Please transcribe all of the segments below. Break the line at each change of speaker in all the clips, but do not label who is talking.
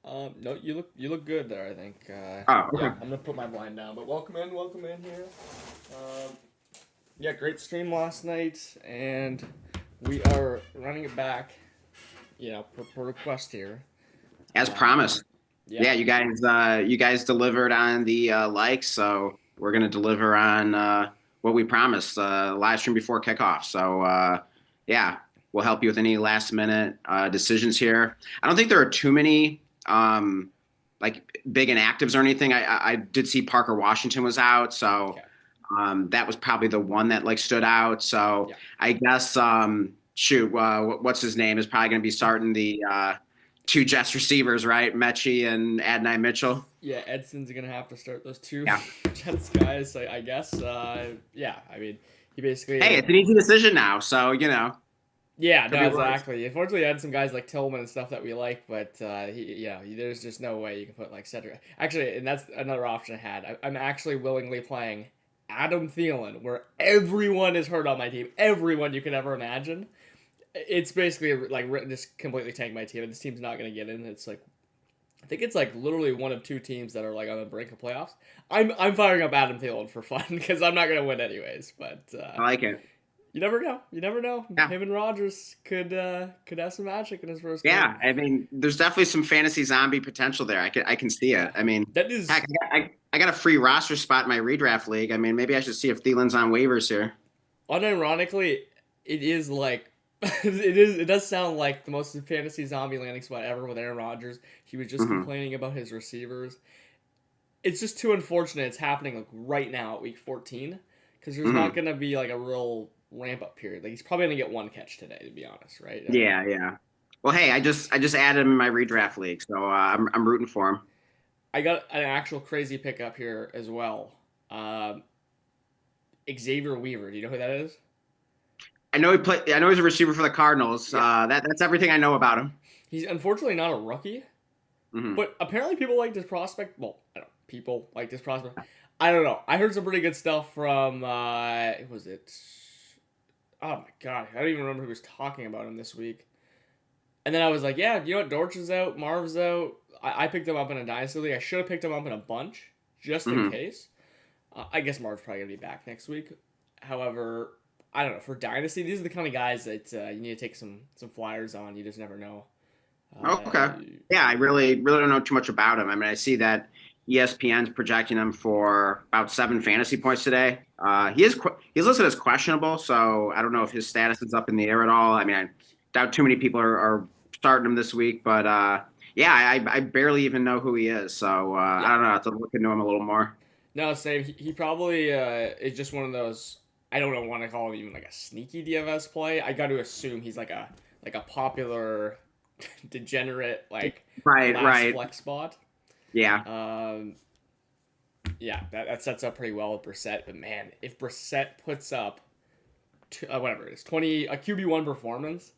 No, you look good there. I think.
Oh,
Yeah,
okay.
I'm gonna put my blind down. But welcome in here. Um, yeah, great stream last night, and we are running it back. Per request here.
As
Uh,
promised.
yeah,
Yeah, you guys delivered on the likes, so we're gonna deliver on what we promised. Live stream before kickoff. So yeah, we'll help you with any last minute decisions here. I don't think there are too many like big inactives or anything. I did see Parker Washington was out, so
okay,
that was probably the one that like stood out. So
yeah,
I guess shoot, what's his name is probably going to be starting the two Jets receivers, right? Mechie and Adonai Mitchell.
yeah. Edson's gonna have to start those two
Yeah.
Jets guys, I guess. Yeah, I mean, he basically.
Hey, it's an easy decision now, so
Yeah,
could
no,
be worse.
exactly. Unfortunately, I had some guys like Tillman and stuff that we like, but there's just no way you can put like Cedric. Actually, and that's another option I had. I'm actually willingly playing Adam Thielen, where everyone is hurt on my team, everyone you can ever imagine. It's basically like just completely tank my team, and this team's not going to get in. It's like I think it's like literally one of two teams that are like on the brink of playoffs. I'm firing up Adam Thielen for fun because I'm not going to win anyways, but.
I like it.
You never know. You never know.
Yeah.
Him and Rogers could have some magic in his first game.
Yeah, I mean, there's definitely some fantasy zombie potential there. I can see it.
Yeah,
I mean,
that is
heck, I got a free roster spot in my redraft league. I mean, maybe I should see if Thielen's on waivers here.
unironically, it is like it is. It does sound like the most fantasy zombie landing spot ever with Aaron Rodgers. He was just
Hmm.
complaining about his receivers. It's just too unfortunate. It's happening like right now at week 14 because there's not
Hmm.
gonna be like a real ramp up period. Like he's probably gonna get one catch today, to be honest, right? I mean,
Yeah, yeah. Well, hey, I just added him in my redraft league, so I'm rooting for him.
I got an actual crazy pickup here as well. Um, Xavier Weaver. Do you know who that is?
I know he play. I know he's a receiver for the Cardinals.
Yeah.
That's everything I know about him.
He's unfortunately not a rookie,
Hmm.
but apparently people like this prospect. Well, I don't. People like this prospect. I don't know. I heard some pretty good stuff from. Was it? Oh my god, I don't even remember who was talking about him this week. And then I was like, yeah, you know what? Dortch is out. Marv's out. I picked him up in a dynasty league. I should have picked him up in a bunch just in
Hmm.
case. I guess Marv's probably gonna be back next week. However, I don't know. For dynasty, these are the kind of guys that you need to take some flyers on. You just never know. Uh,
Okay. Yeah, I really don't know too much about him. I mean, I see that ESPN's projecting him for about 7 fantasy points today. He's listed as questionable, so I don't know if his status is up in the air at all. I mean, I doubt too many people are starting him this week, but yeah, I barely even know who he is. So I
yeah.
don't know. I have to look into him a little more.
No, same. He probably is just one of those. I don't know, want to call him even like a sneaky DFS play. I got to assume he's like a popular degenerate like
Right,
last
right.
flex spot.
Yeah.
Um, yeah, that sets up pretty well with Brissett. But man, if Brissett puts up whatever it is, 20 a QB1 performance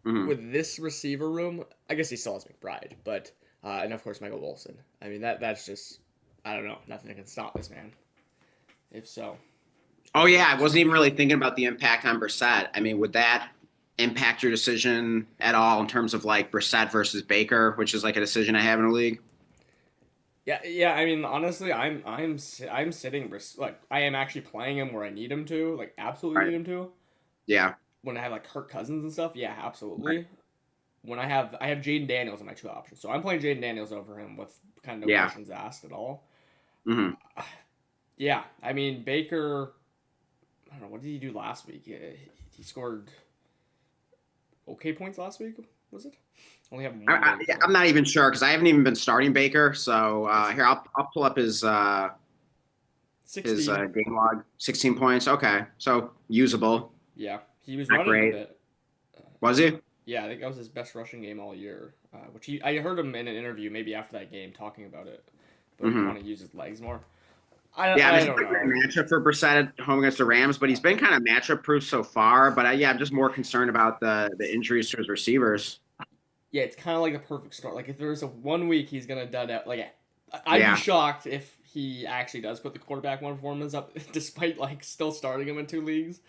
Hmm.
with this receiver room, I guess he still has McBride, but and of course Michael Wilson. I mean that's just I don't know, nothing that can stop this man. If so,
Oh yeah, I wasn't even really thinking about the impact on Brissett. I mean, would that impact your decision at all in terms of like Brissett versus Baker, which is like a decision I have in a league?
yeah. I mean, honestly, I'm sitting like I am actually playing him where I need him to, like absolutely
Right.
need him to.
Yeah.
When I have like Kirk Cousins and stuff, yeah,
Right.
absolutely. When I have Jaden Daniels in my two options, so I'm playing Jaden Daniels over him with kind of no
Yeah.
questions asked at all.
Hmm.
Yeah, I mean Baker. I don't know what did he do last week. He scored okay points last week. Was it? Only have one game. So.
I'm not even sure because I haven't even been starting Baker. So here I'll pull up his
16.
game log. 16 points. Okay, so usable.
Yeah, he was
Not
running a
great.
bit. Uh,
Was he?
yeah, I think that was his best rushing game all year. I heard him in an interview maybe after that game talking about it, but he
Hmm.
want to use his legs more.
Yeah, I mean,
I
it's
don't
not a great
know.
matchup for Brissett at home against the Rams, but he's been kind of matchup proof so far. But yeah, I'm just more concerned about the injuries to his receivers.
Yeah, it's kind of like the perfect start. Like if there's a 1 week he's gonna dud out. Like I'd be
Yeah.
shocked if he actually does put the quarterback one performance up, despite like still starting him in two leagues.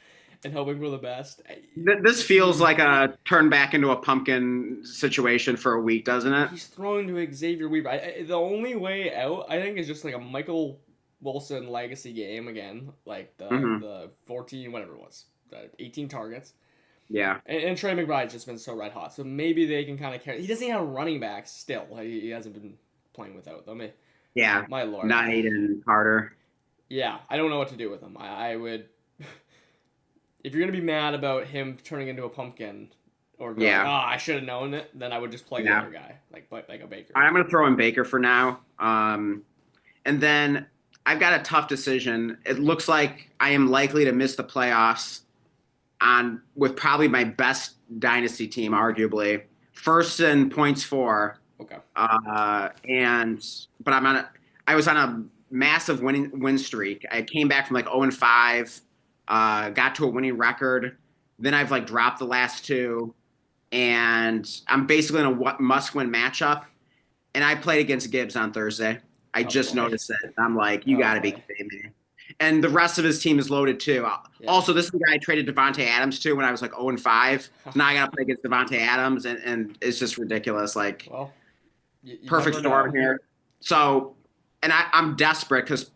and hoping for the best.
This feels like a turn back into a pumpkin situation for a week, doesn't it?
He's throwing to Xavier Weaver. The only way out, I think, is just like a Michael Wilson legacy game again, like
Hmm.
the 14 whatever it was, the 18 targets.
Yeah.
And Trey McBride's just been so red hot, so maybe they can kind of carry. He doesn't have running backs still. He hasn't been playing without them.
Yeah.
My lord.
Knight and Carter.
Yeah, I don't know what to do with him. I would, if you're gonna be mad about him turning into a pumpkin, or going,
Yeah.
I should have known it, then I would just play the
Yeah.
other guy, like a Baker.
I'm going to throw in Baker for now. And then I've got a tough decision. It looks like I am likely to miss the playoffs on with probably my best dynasty team, arguably. First in points for.
Okay.
But I was on a massive win streak. I came back from like 0-5, got to a winning record. Then I've like dropped the last two, and I'm basically in a must-win matchup. And I played against Gibbs on Thursday. I just noticed it. I'm like, you got to be kidding me. And the rest of his team is loaded too. Yeah. Also, this is the guy I traded Devontae Adams to when I was like 0-5. So now I got to play against Devontae Adams, and it's just ridiculous. Like,
well,
perfect storm here. So, and I'm desperate because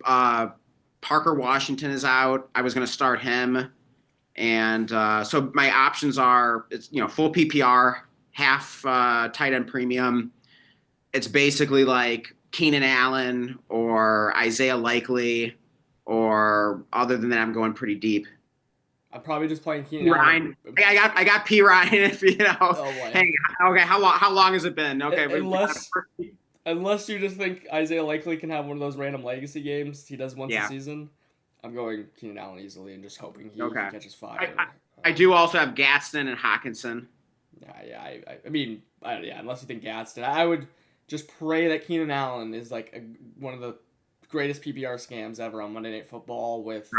Parker Washington is out. I was going to start him. And so my options are, it's, full PPR, half tight end premium. It's basically like Keenan Allen or Isaiah Likely, or other than that, I'm going pretty deep.
I'm probably just playing Keenan
Allen. I got P Ryan. If
Oh boy.
Hey, okay. How long has it been? Okay,
unless you just think Isaiah Likely can have one of those random legacy games he does once a season, I'm going Keenan Allen easily and just hoping he catches fire.
I do also have Gadsden and Hawkinson.
I mean, unless you think Gadsden, I would just pray that Keenan Allen is like one of the greatest PPR scams ever on Monday Night Football with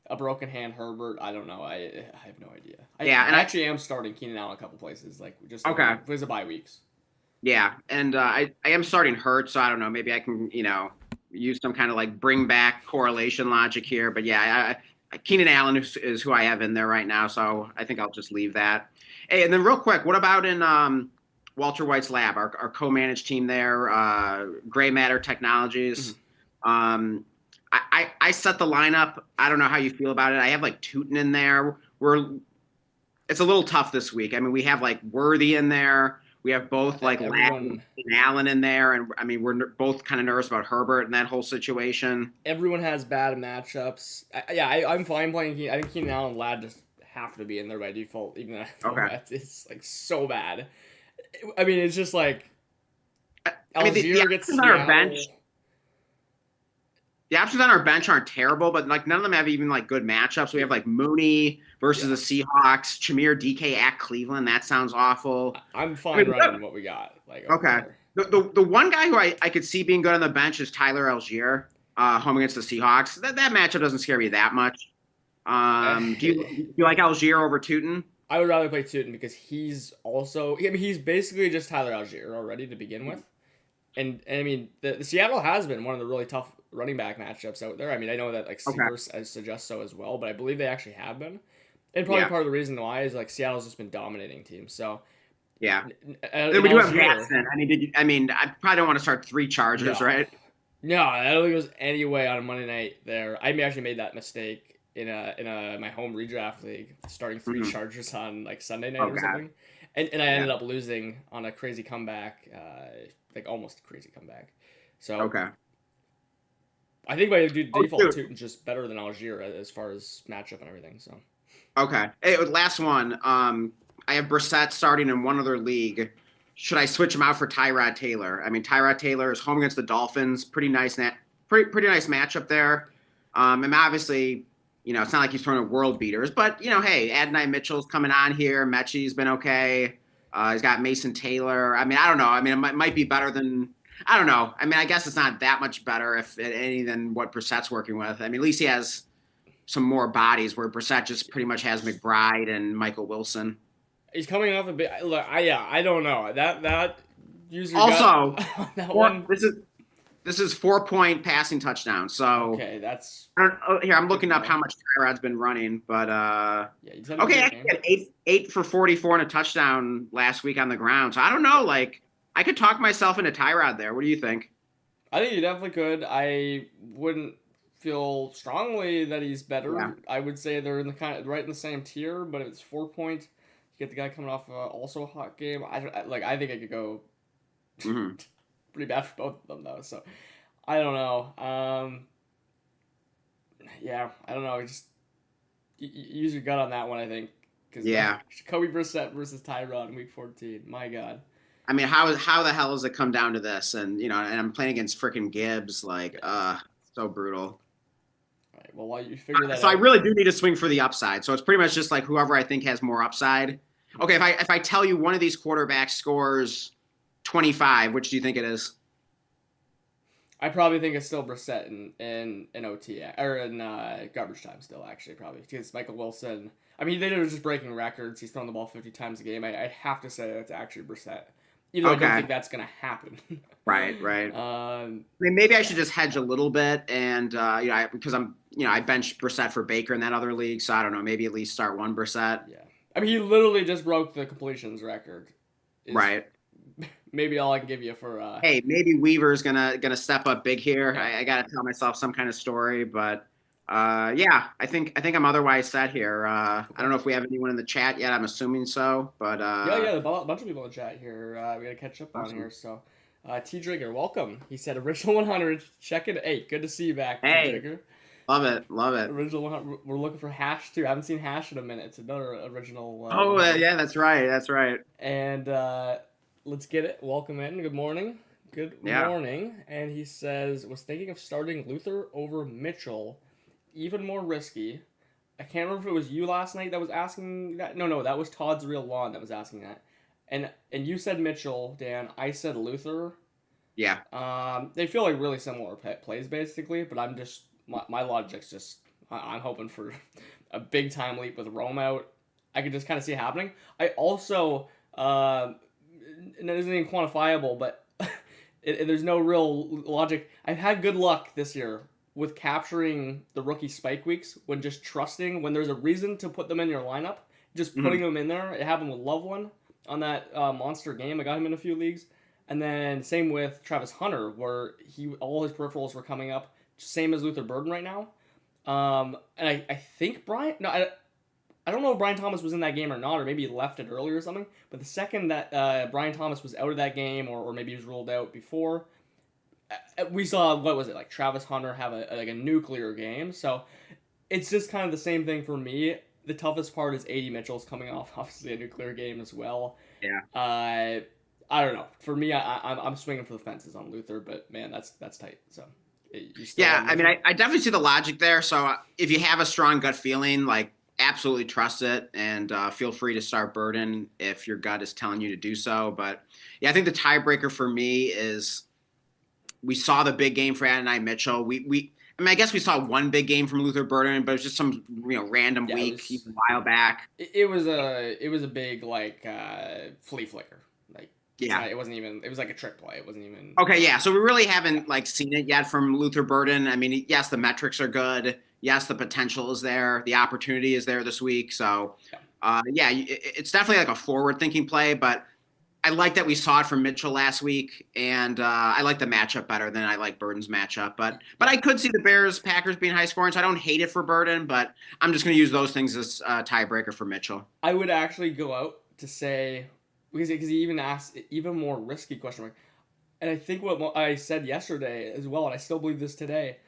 a broken hand Herbert. I don't know. I have no idea. I actually am starting Keenan Allen a couple places, like just because of bye weeks.
Yeah, and I am starting Hurt, so I don't know. Maybe I can use some kind of like bring back correlation logic here. But yeah, Keenan Allen is who I have in there right now, so I think I'll just leave that. Hey, and then real quick, what about in Walter White's lab, our co-managed team there, Gray Matter Technologies? Mm-hmm. I set the lineup. I don't know how you feel about it. I have like Tootin in there. It's a little tough this week. I mean, we have like Worthy in there. We have both like and Allen in there, and I mean we're both kind of nervous about Herbert and that whole situation.
Everyone has bad matchups. I'm fine playing. I think Keenan Allen and Ladd just have to be in there by default, even though it's like so bad. I mean, it's just like
Algier gets on our bench. The options on our bench aren't terrible, but like none of them have even like good matchups. We have like Mooney versus the Seahawks, Chimere DK at Cleveland. That sounds awful.
I'm fine running what we got. Like
the one guy who I could see being good on the bench is Tyler Algier, home against the Seahawks. That matchup doesn't scare me that much. Do you like Algier over Tootin?
I would rather play Tootin because he's basically just Tyler Algier already to begin with. And I mean, the Seattle has been one of the really tough running back matchups out there. I mean, I know that like Seahawks suggests so as well, but I believe they actually have been. And probably part of the reason why is like Seattle's just been dominating teams. So
yeah, then we do have Gadsden. I probably don't want to start 3 Chargers, right?
No, I don't think it was any way on a Monday night there. I actually made that mistake in my home redraft league, starting 3 Chargers on like Sunday night or something, and I ended up losing on a crazy comeback, like almost a crazy comeback. So I think by default, Tootin's just better than Algier as far as matchup and everything. So
hey, last one. I have Brissett starting in one other league. Should I switch him out for Tyrod Taylor? I mean, Tyrod Taylor is home against the Dolphins. Pretty nice matchup there. And obviously, it's not like he's throwing world beaters, but hey, Adonai Mitchell's coming on here. Mechie's been okay. He's got Mason Taylor. I mean, I don't know. I mean, it might be better than. I don't know. I mean, I guess it's not that much better if any than what Brissett's working with. I mean, at least he has some more bodies where Brissett just pretty much has McBride and Michael Wilson.
He's coming off a bit. Look, I don't know that usually
also
that one.
This is 4-point passing touchdown. So
Okay, that's
I don't, oh, here I'm
good to
looking up
know.
how much Tyrod's been running, but
Yeah, he's having a
okay,
great
actually
game.
he had eight for 44 and a touchdown last week on the ground. So I don't know,
Yeah,
like I could talk myself into Tyrod there. What do you think?
I think you definitely could. I wouldn't feel strongly that he's
Yeah.
better. I would say they're in the kind of right in the same tier, but it's 4 points. You get the guy coming off also a hot game. I think it could go
Hmm.
pretty bad for both of them though. So I don't know. Yeah, I don't know. Just use your gut on that one. I think because
Yeah.
Kobe Brissett versus Tyrod in Week 14. My God.
I mean, how the hell does it come down to this? And and I'm playing against freaking Gibbs, like,
Yeah.
so brutal.
All right. Well, while you figure that
So I
out,
really do need to swing for the upside. So it's pretty much just like whoever I think has more upside. Okay, if I tell you one of these quarterbacks scores 25, which do you think it is?
I probably think it's still Brissett in OT or in garbage time still actually probably because Michael Wilson. I mean, they're just breaking records. He's thrown the ball 50 times a game. I'd have to say it's actually Brissett, even though I don't
Okay.
think that's gonna happen.
Right, right.
um,
I mean, maybe I
yeah,
should just hedge a little bit, and because I benched Brissett for Baker in that other league, so I don't know, maybe at least start one Brissett.
yeah. I mean, he literally just broke the completions record. Is
Right.
maybe all I can give you for
Hey, maybe Weaver's gonna step up big here.
yeah.
I gotta tell myself some kind of story, but yeah, I think I'm otherwise set here. I
Okay.
don't know if we have anyone in the chat yet. I'm assuming so, but
Yeah, yeah, a bunch of people in the chat here. We gotta catch up on
awesome.
here. So, T Drigger, welcome. He said original 100, check it. Hey, good to see you back, T
Hey,
Drigger.
love it, love it.
Original 100. We're looking for Hash too. I haven't seen Hash in a minute. It's another original
Oh,
100.
yeah, that's right, that's right.
And let's get it. Welcome in. Good morning. Good
Yeah.
morning. And he says was thinking of starting Luther over Mitchell, even more risky. I can't remember if it was you last night that was asking that. No, that was Todd's real lawn that was asking that. And you said Mitchell, Dan. I said Luther.
Yeah.
They feel like really similar plays basically, but I'm just my logic's just I'm hoping for a big time leap with Rome out. I could just kind of see it happening. I also and it isn't even quantifiable, but there's no real logic. I've had good luck this year with capturing the rookie spike weeks when just trusting when there's a reason to put them in your lineup, just putting
Hmm.
them in there. It happened with Loveland on that monster game. I got him in a few leagues, and then same with Travis Hunter, where he all his peripherals were coming up, same as Luther Burden right now. And I think Brian, no, I don't know if Brian Thomas was in that game or not, or maybe he left it early or something. But the second that Brian Thomas was out of that game, or maybe he was ruled out before, we saw what was it like Travis Hunter have a nuclear game. So it's just kind of the same thing for me. The toughest part is AD Mitchell's coming off obviously a nuclear game as well.
Yeah.
I don't know. For me, I'm swinging for the fences on Luther, but man, that's tight. So you still
Yeah,
on
I mean,
Mitchell?
I definitely see the logic there. So if you have a strong gut feeling, like absolutely trust it, and feel free to start Burden if your gut is telling you to do so. But yeah, I think the tiebreaker for me is we saw the big game for Adonai Mitchell. I mean, I guess we saw one big game from Luther Burden, but it was just some random
Yeah, it
week
was.
a while back.
It was a big like flea flicker. Like
Yeah.
it wasn't even. It was like a trick play. It wasn't even.
Okay, yeah. So we really
Yeah.
haven't like seen it yet from Luther Burden. I mean, yes, the metrics are good. Yes, the potential is there. The opportunity is there this week. So,
Yeah.
yeah, it's definitely like a forward-thinking play. But I like that we saw it from Mitchell last week, and I like the matchup better than I like Burden's matchup. But
Yeah.
I could see the Bears Packers being high scoring, so I don't hate it for Burden. But I'm just going to use those things as tiebreaker for Mitchell.
I would actually go out to say because he even asked even more risky question mark, and I think what I said yesterday as well, and I still believe this today,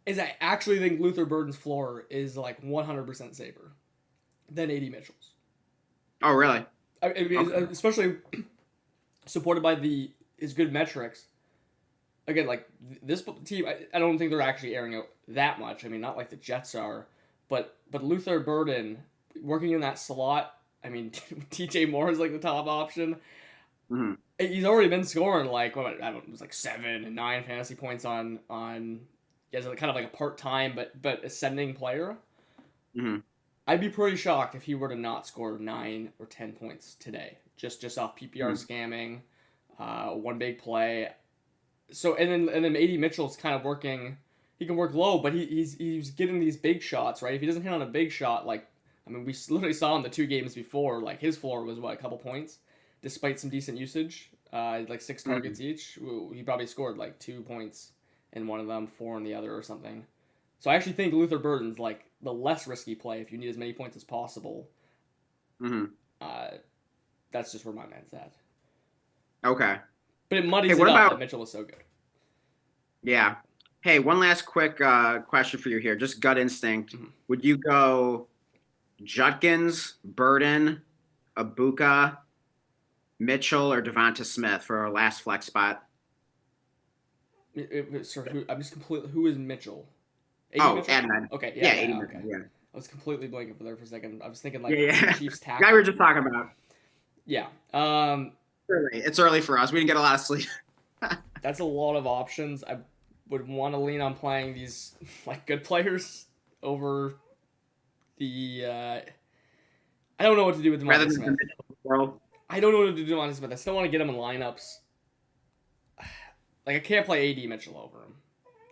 is I actually think Luther Burden's floor is like 100% safer than AD Mitchell's.
Oh, really?
I mean,
Okay.
especially supported by his good metrics. Again, like this team, I don't think they're actually airing out that much. I mean, not like the Jets are, but Luther Burden working in that slot. I mean, TJ Moore is like the top option.
Hmm.
He's already been scoring like what I don't know, it was like 7 and 9 fantasy points on as kind of like a part time but ascending player.
Hmm.
I'd be pretty shocked if he were to not score 9 or 10 points today, just off PPR
Hmm.
scamming, one big play. So and then AD Mitchell's kind of working. He can work low, but he's getting these big shots, right? If he doesn't hit on a big shot, like I mean, we literally saw in the 2 games before, like his floor was what, a couple points, despite some decent usage, like 6 targets
Mhm.
each. He probably scored like 2 points in one of them, four in the other, or something. So I actually think Luther Burden's like the less risky play if you need as many points as possible.
Mhm.
Uh, that's just where my man's at.
Okay.
But it
Hey,
muddies it
what
up
about
that Mitchell was so good.
yeah? Hey, one last quick question for you here. Just gut instinct.
Mhm.
Would you go Judkins, Burden, Abuka, Mitchell, or Devonta Smith for our last flex spot?
Sorry, I'm just completely. Who is Mitchell? AD
Oh,
Mitchell?
Adnan.
Okay,
Yeah,
yeah,
80
yeah,
Mitchell.
okay.
Yeah.
I was completely blanking for there for a second. I was thinking
Yeah,
like the
yeah.
Chiefs
Guy we were
tackle.
just talking about.
Yeah.
It's early for us. We didn't get a lot of sleep.
That's a lot of options. I would want to lean on playing these like good players over the. I don't know what to do with
Rather
Devontae
than the
Smith.
Mitchell world.
I don't know what to do with Devontae Smith. I still want to get him in lineups. Like I can't play AD Mitchell over him.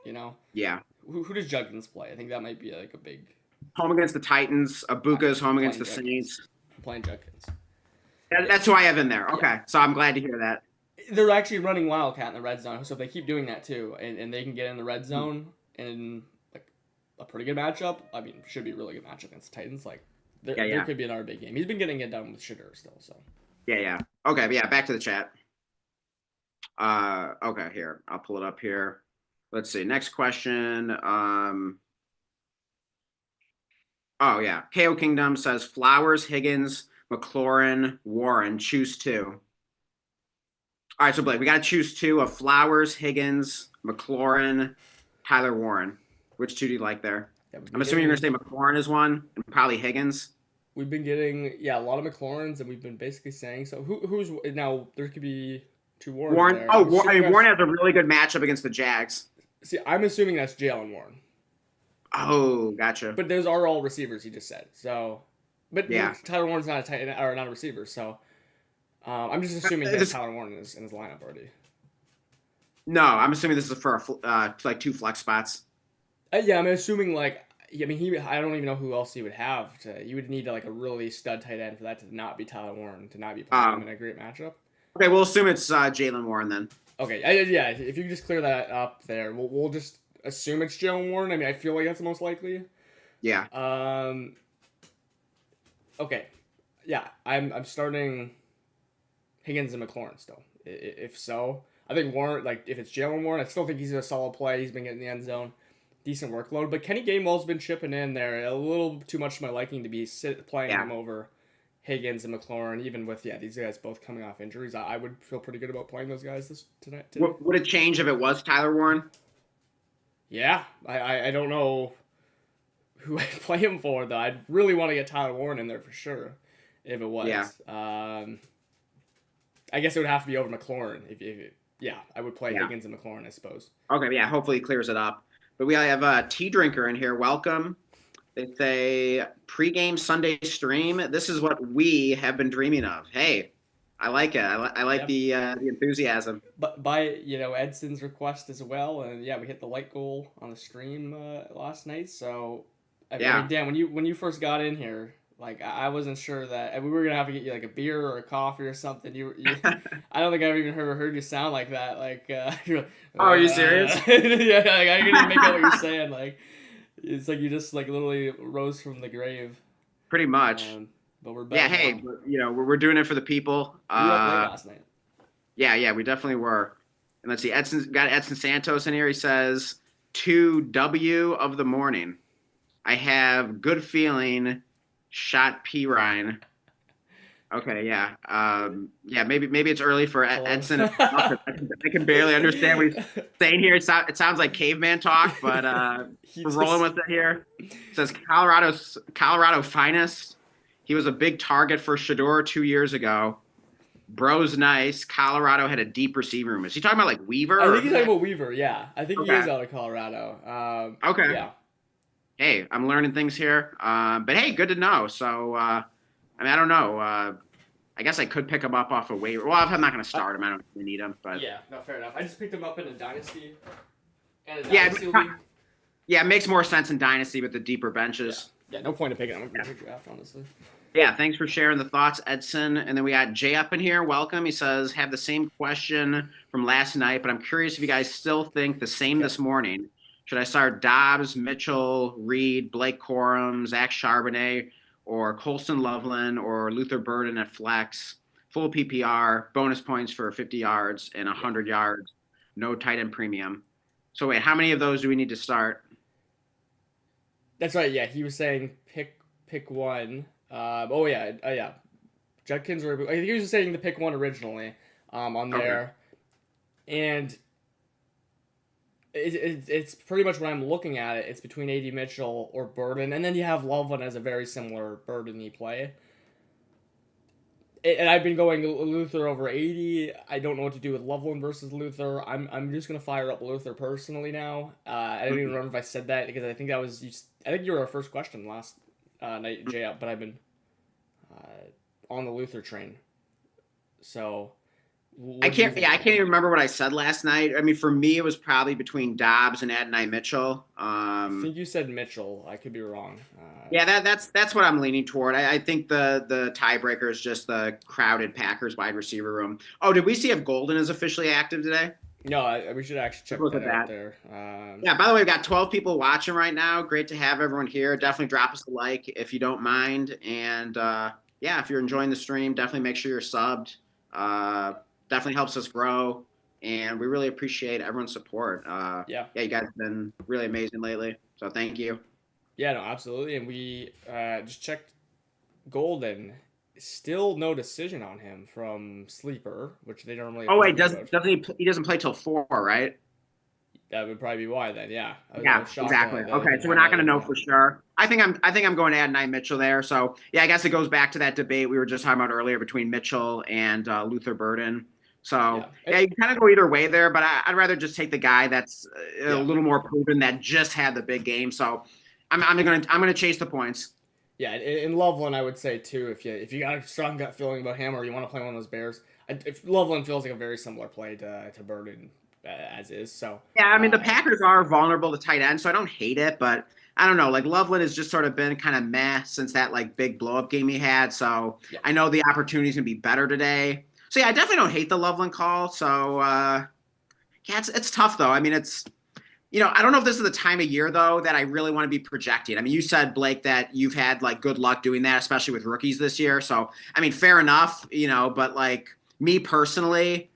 You know,
Yeah.
who does Judkins play? I think that might be like a big.
Home against the Titans. Abuka's
I'm
home against
playing
the
Judkins.
Saints.
I'm playing Judkins.
That's who I have in there.
Yeah,
Okay. So I'm glad to hear that.
they're actually running Wildcat in the red zone, so if they keep doing that too, and they can get in the red
Hmm.
zone in like a pretty good matchup, I mean, should be a really good matchup against the Titans. Like
Yeah,
there
yeah.
could be another big game. He's been getting it done with Shadur still, so
Yeah, yeah. Okay, but yeah, back to the chat. Okay, here. I'll pull it up here. Let's see. Next question. Oh yeah. KO Kingdom says Flowers, Higgins, McLaurin, Warren. Choose two. All right, so Blake, we got to choose two of Flowers, Higgins, McLaurin, Tyler Warren. Which two do you like there?
yeah, we've
I'm
been
assuming you're
getting
gonna say McLaurin is one, and probably Higgins.
we've been getting yeah a lot of McLaurins, and we've been basically saying so. Who's now? There could be two Warrens
Warren.
there.
Oh,
I'm assuming
Warren
that's
has a really good matchup against the Jags.
see. I'm assuming that's Jalen Warren,
Oh, gotcha.
but those are all receivers. He just said so. But
Yeah.
Tyler Warren's not a tight or not a receiver, so I'm just assuming he has
This,
Tyler Warren in his lineup already.
no, I'm assuming this is for like two flex spots.
Yeah, I'm assuming like I mean he I don't even know who else he would have to. You would need like a really stud tight end for that to not be Tyler Warren to not be playing him in a great matchup.
Okay, we'll assume it's Jalen Warren then.
Okay, yeah, if you just clear that up there, we'll just assume it's Jalen Warren. I mean, I feel like that's the most likely.
Yeah.
Okay, yeah, I'm starting Higgins and McLaurin still. If so, I think Warren like if it's Jalen Warren, I still think he's a solid play. He's been getting the end zone. Decent workload, but Kenny Gainwell's been chipping in there a little too much to my liking to be playing
Yeah.
him over Higgins and McLaurin. Even with these guys both coming off injuries, I would feel pretty good about playing those guys today.
Would it change if it was Tyler Warren?
Yeah, I don't know who I'd play him for though. I'd really want to get Tyler Warren in there for sure if it was.
Yeah.
I guess it would have to be over McLaurin yeah, I would play
Yeah.
Higgins and McLaurin, I suppose.
Okay, yeah, hopefully it clears it up. But we have a tea drinker in here. Welcome. It's a pregame Sunday stream. This is what we have been dreaming of. Hey, I like it. I like
Yep.
the enthusiasm.
But by Edson's request as well, and yeah, we hit the light goal on the stream last night. So I
Yeah.
mean, Dan, when you first got in here, like I wasn't sure that and we were gonna have to get you like a beer or a coffee or something. I don't think I've even heard you sound like that. Like, you're like,
Oh, are you serious?
yeah, like, I couldn't even make out what you're saying. Like, it's like you just like literally rose from the grave.
Pretty much.
But we're
Yeah,
back.
hey, we're doing it for the people.
We were up late last night.
Yeah, we definitely were. And let's see, got Edson Santos in here. He says, 2W of the morning. I have good feeling. Shot P Ryan. Okay, yeah. Yeah, maybe it's early for Edson. I can barely understand what he's saying here. It sounds like caveman talk, but we're rolling with it here. It says Colorado finest. He was a big target for Shador 2 years ago. Bro's nice. Colorado had a deep receiver room. Is he talking about like Weaver?
I think he's talking about Weaver. Yeah, I think he
Okay.
is out of Colorado.
Okay.
Yeah.
Hey, I'm learning things here. But hey, good to know. So, I mean, I don't know. I guess I could pick him up off a waiver. Well, I'm not going to
I,
start him. I don't really need him, but
yeah, no, fair enough. I just picked him up in a dynasty
yeah,
league.
yeah, it makes more sense in Dynasty with the deeper
Yeah,
benches.
yeah, no point in picking him up in a draft, honestly.
Yeah, thanks for sharing the thoughts, Edson. And then we got Jay up in here. Welcome. He says, have the same question from last night, but I'm curious if you guys still think the same this morning. Should I start Dobbs, Mitchell, Reed, Blake Corum, Zach Charbonnet, or Colston Loveland, or Luther Burden at flex? Full PPR, bonus points for 50 yards and 100 yards, no tight end premium. So wait, how many of those do we need to start?
That's right. Yeah, he was saying pick one. Oh yeah. Judkins or I think he was just saying to pick one originally. On there, and it's pretty much when I'm looking at it. It's between AD Mitchell or Burden, and then you have Loveland as a very similar Burden-y play. And I've been going Luther over 80. I don't know what to do with Loveland versus Luther. I'm just gonna fire up Luther personally now. I don't even remember if I said that because I think that was I think you were our first question last night, Jay. But I've been on the Luther train. So
I can't even remember what I said last night. I mean, for me, it was probably between Dobbs and Adonai Mitchell.
I think you said Mitchell. I could be wrong.
Yeah, that's what I'm leaning toward. I think the tiebreaker is just the crowded Packers wide receiver room. Oh, did we see if Golden is officially active today?
No, we should actually check that out there.
Yeah, by the way, we've got 12 people watching right now. Great to have everyone here. Definitely drop us a like if you don't mind. And yeah, if you're enjoying the stream, definitely make sure you're subbed. Definitely helps us grow. And we really appreciate everyone's support. Yeah, you guys have been really amazing lately. So thank you.
Yeah, no, absolutely. And we just checked Golden. Still no decision on him from Sleeper, which they normally.
Oh wait, doesn't he doesn't play till 4, right?
That would probably be why then. Yeah.
Yeah, exactly. Okay, so we're not going to know for sure. I think I'm going to add Adonai Mitchell there. So yeah, I guess it goes back to that debate we were just talking about earlier between Mitchell and Luther Burden. So yeah, you can kind of go either way there, but I'd rather just take the guy that's a little more proven that just had the big game. So I'm gonna chase the points.
Yeah, in Loveland, I would say too, if you got a strong gut feeling about him or you want to play one of those Bears, if Loveland feels like a very similar play to Burden as is. So
yeah, I mean the Packers are vulnerable to tight end, so I don't hate it, but I don't know. Like Loveland has just sort of been kind of meh since that like big blow up game he had. So I know the opportunity's gonna be better today. So yeah, I definitely don't hate the Loveland call. So yeah, it's tough though. I mean, it's. I don't know if this is the time of year, though, that I really want to be projecting. I mean, you said, Blake, that you've had, like, good luck doing that, especially with rookies this year. So, I mean, fair enough, but, like, me personally,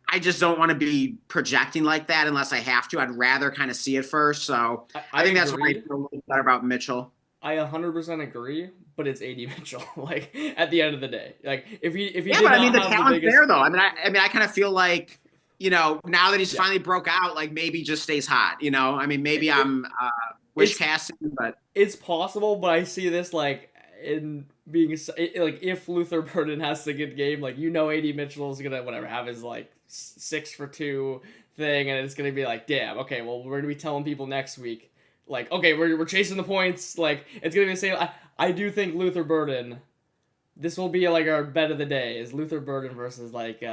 I just don't want to be projecting like that unless I have to. I'd rather kind of see it first. So I think that's why I feel a little better about Mitchell.
I 100% agree, but it's AD Mitchell. Like, at the end of the day. Like, if he
yeah, but I mean, the talent's there, though. I mean, I kind of feel like, now that he's finally broke out, like maybe just stays hot. I mean, maybe I'm wish casting, but
it's possible. But I see this like in being like if Luther Burden has a good game, like AD Mitchell is gonna have his like 6 for 2 thing, and it's gonna be like, damn, okay, well we're gonna be telling people next week, like, okay, we're chasing the points, like it's gonna be the same. I do think Luther Burden. This will be like our bet of the day is Luther Burden versus like.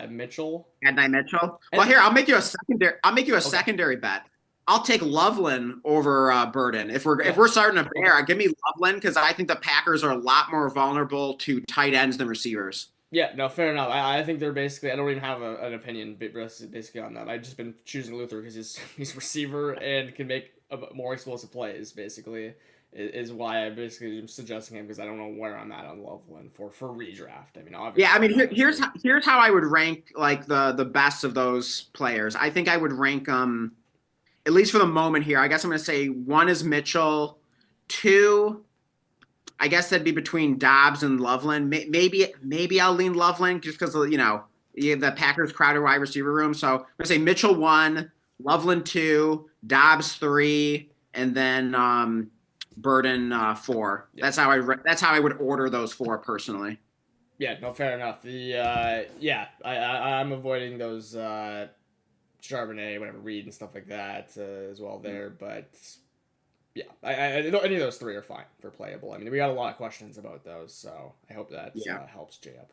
Mitchell.
Adonai Mitchell. Well, here I'll make you a secondary bet. I'll take Loveland over Burden. If we're starting a pair, give me Loveland because I think the Packers are a lot more vulnerable to tight ends than receivers.
Yeah, no, fair enough. I think they're basically. I don't even have an opinion basically on that. I've just been choosing Luther because he's receiver and can make more explosive plays. Basically, is why I basically am suggesting him because I don't know where I'm at on Loveland for redraft. I mean, obviously.
Yeah, I mean here's how I would rank like the best of those players. I think I would rank at least for the moment here. I guess I'm going to say 1 is Mitchell, 2. I guess that'd be between Dobbs and Loveland. Maybe I'll lean Loveland just because the Packers crowded wide receiver room. So I'm gonna say Mitchell 1, Loveland 2, Dobbs 3, and then Burden 4. Yeah. That's how I would order those 4 personally.
Yeah, no, fair enough. I'm avoiding those Charbonnet, whatever, Reed and stuff like that as well there, but yeah, any of those three are fine for playable. I mean, we got a lot of questions about those, so I hope that
Yeah.
helps Jay up.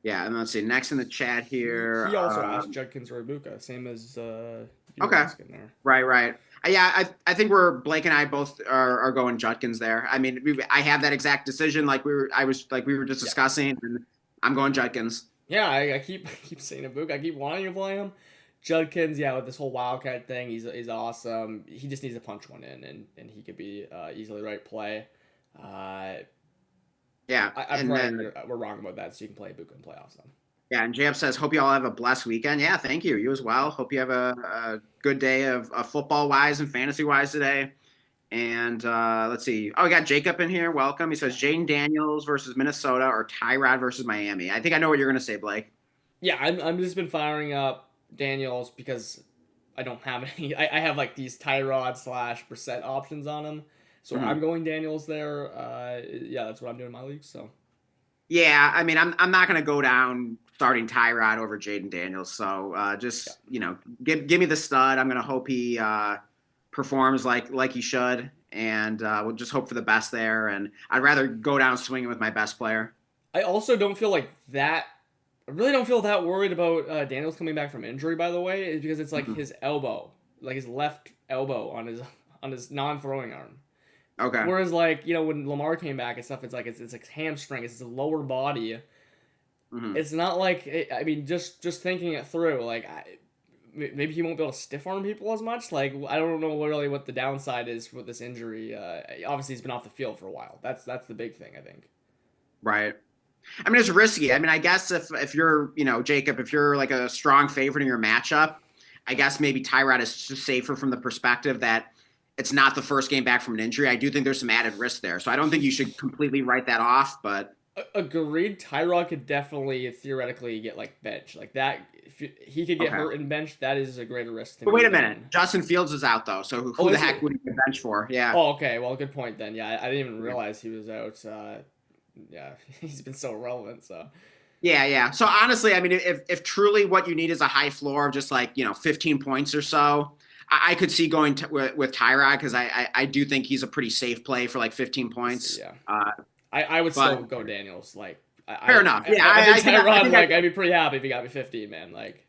Yeah, and let's see. Next in the chat here.
He also asked Judkins or Ibuka, same as you're
Okay.
asking there.
Right. Yeah, I think we're Blake and I both are going Judkins there. I mean, I have that exact decision like we were just discussing, and I'm going Judkins.
Yeah, I keep saying Ibuka. I keep wanting to play him. Judkins, yeah, with this whole Wildcat thing, he's awesome. He just needs to punch one in, and he could be easily the right play.
Yeah,
I'm probably we're wrong about that, so you can play Ibuka and play awesome.
Yeah, and JF says, hope you all have a blessed weekend. Yeah, thank you. You as well. Hope you have a good day of football-wise and fantasy-wise today. And let's see. Oh, we got Jacob in here. Welcome. He says, Jaden Daniels versus Minnesota or Tyrod versus Miami. I think I know what you're going to say, Blake.
Yeah, I'm just been firing up Daniels because I don't have any. I have like these Tyrod / Brissett options on him. So I'm going Daniels there. Yeah, that's what I'm doing in my league. So.
Yeah, I mean, I'm not going to go down starting Tyrod over Jaden Daniels. So just give me the stud. I'm going to hope he performs like he should, and we'll just hope for the best there. And I'd rather go down swinging with my best player.
I also don't feel like that. I really don't feel that worried about Daniels coming back from injury. By the way, because it's like his elbow, like his left elbow on his non-throwing arm.
Okay.
Whereas like when Lamar came back and stuff, it's like it's hamstring, it's his lower body. It's not like I mean just thinking it through, like maybe he won't be able to stiff arm people as much. Like I don't know really what the downside is with this injury. Obviously he's been off the field for a while. That's the big thing, I think.
Right. I mean, it's risky. I mean, I guess if you're Jacob, if you're like a strong favorite in your matchup, I guess maybe Tyrod is just safer from the perspective that it's not the first game back from an injury. I do think there's some added risk there. So I don't think you should completely write that off, but.
Agreed. Tyrod could definitely theoretically get like bench like that. If he could get hurt and bench, that is a greater risk.
But wait a minute, Justin Fields is out though, so who the heck would he get bench for? Yeah.
Oh, okay. Well, good point then. Yeah, I didn't even realize he was out. Yeah, he's been so relevant. So.
Yeah. So honestly, I mean, if truly what you need is a high floor of just like 15 points or so, I could see going with Tyrod because I do think he's a pretty safe play for like 15 points.
Yeah. I would still go Daniels. Like
fair enough. Yeah.
I think Tyrod, I'd be pretty happy if he got me 15, man. Like.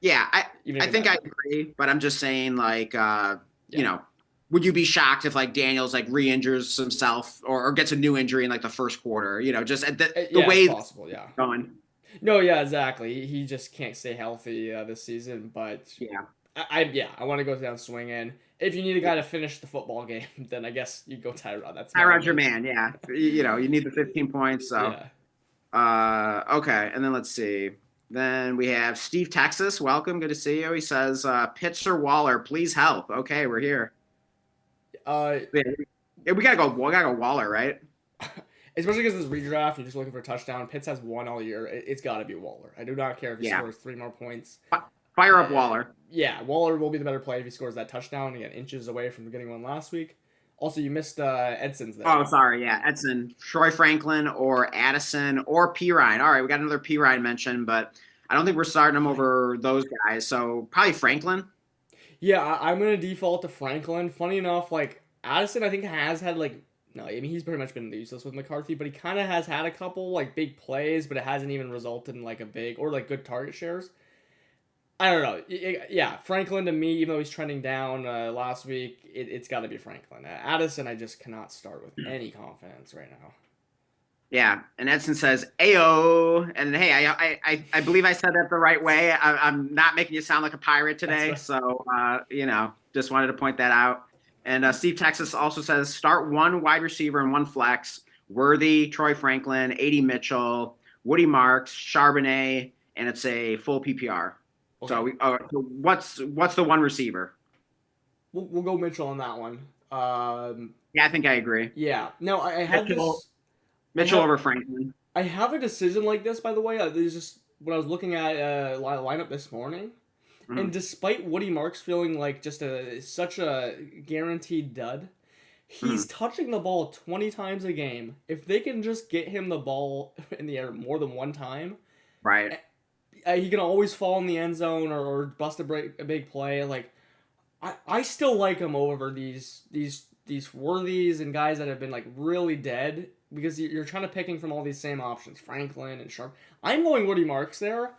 Yeah, I think I agree, but I'm just saying like would you be shocked if like Daniels like re-injures himself or gets a new injury in like the first quarter? Just at the way
it's possible. Yeah.
Going.
No. Yeah. Exactly. He just can't stay healthy this season. But
yeah.
I want to go down swinging. If you need a guy to finish the football game, then I guess you go Tyrod. That's
Tyrod's your man. Yeah. You need the 15 points. So. Yeah. Okay, and then let's see. Then we have Steve Texas. Welcome. Good to see you. He says, Pitts or Waller, please help. Okay, we're here. We gotta go Waller, right?
Especially because this redraft, you're just looking for a touchdown. Pitts has one all year. It's got to be Waller. I do not care if he scores 3 more points.
Fire up Waller.
Yeah, Waller will be the better play if he scores that touchdown. Again, inches away from getting one last week. Also, you missed Edson's there.
Oh, sorry. Yeah, Edson, Troy Franklin, or Addison, or Pirine. All right, we got another Pirine mention, but I don't think we're starting him over those guys. So probably Franklin.
Yeah, I'm gonna default to Franklin. Funny enough, like Addison, I think has had like no, I mean he's pretty much been useless with McCarthy, but he kind of has had a couple like big plays, but it hasn't even resulted in like a big or like good target shares. I don't know. Yeah, Franklin to me, even though he's trending down last week, it's got to be Franklin. Addison, I just cannot start with any confidence right now.
Yeah, and Edson says, "Ayo," and hey, I believe I said that the right way. I'm not making you sound like a pirate today, right. So just wanted to point that out. And Steve Texas also says, "Start one wide receiver and one flex: Worthy, Troy Franklin, A.D. Mitchell, Woody Marks, Charbonnet, and it's a full PPR." Okay. So what's the one receiver?
We'll go Mitchell on that one.
Yeah, I think I agree.
Yeah. No, I had
Mitchell over Franklin.
I have a decision like this, by the way. There's just when I was looking at lineup this morning, and despite Woody Marks feeling like just such a guaranteed dud, he's touching the ball 20 times a game. If they can just get him the ball in the air more than one time,
right?
He can always fall in the end zone or bust a big play. Like, I still like him over these worthies and guys that have been like really dead because you're trying to picking from all these same options, Franklin and Sharp. I'm going Woody Marks there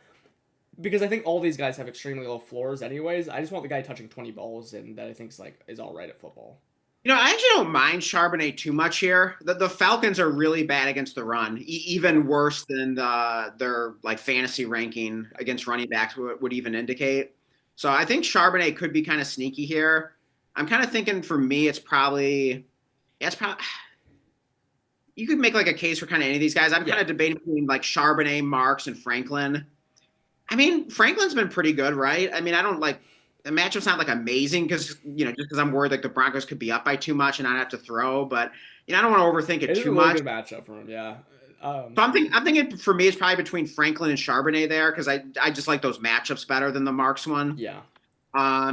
because I think all these guys have extremely low floors anyways. I just want the guy touching 20 balls and that I think is all right at football.
I actually don't mind Charbonnet too much here. The Falcons are really bad against the run, even worse than their like fantasy ranking against running backs would even indicate. So I think Charbonnet could be kind of sneaky here. I'm kind of thinking for me, it's probably you could make like a case for kind of any of these guys. I'm kind of debating between like Charbonnet, Marks, and Franklin. I mean, Franklin's been pretty good, right? I mean, I don't like the matchup's not like amazing because just because I'm worried like the Broncos could be up by too much and not have to throw, but I don't want to overthink it too much.
It's a really good matchup for him, yeah.
So I'm thinking for me it's probably between Franklin and Charbonnet there because I just like those matchups better than the Marks one.
Yeah.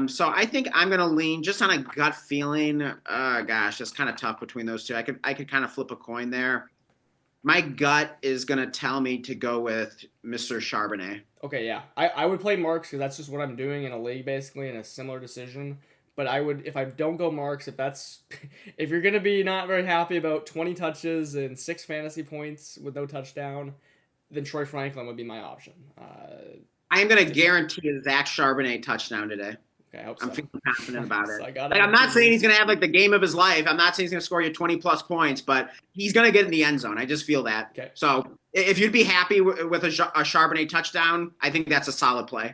So I think I'm gonna lean just on a gut feeling. Gosh, it's kind of tough between those two. I could kind of flip a coin there. My gut is gonna tell me to go with Mr. Charbonnet.
Okay, yeah. I would play Marks because that's just what I'm doing in a league basically in a similar decision. But I would, if I don't go Marks, if you're gonna be not very happy about 20 touches and 6 fantasy points with no touchdown, then Troy Franklin would be my option.
I am gonna guarantee a Zach Charbonnet touchdown today.
Okay, I hope
I'm feeling confident about it.
So
I'm not saying he's going to have like the game of his life. I'm not saying he's going to score you 20 plus points, but he's going to get in the end zone. I just feel that.
Okay.
So if you'd be happy with a Charbonnet touchdown, I think that's a solid play.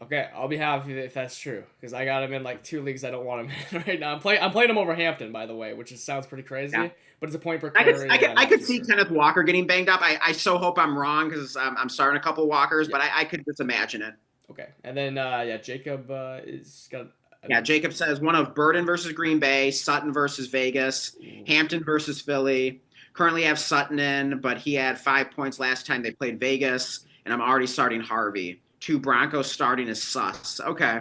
Okay, I'll be happy if that's true because I got him in like 2 leagues I don't want him in right now. I'm playing him over Hampton, by the way, which sounds pretty crazy, but it's a point per carry.
I could see Kenneth Walker getting banged up. I so hope I'm wrong because I'm starting a couple Walkers, but I could just imagine it.
Okay, and then Jacob is got.
Jacob says one of Burden versus Green Bay, Sutton versus Vegas, Hampton versus Philly. Currently have Sutton in, but he had 5 points last time they played Vegas, and I'm already starting Harvey. 2 Broncos starting is sus. Okay.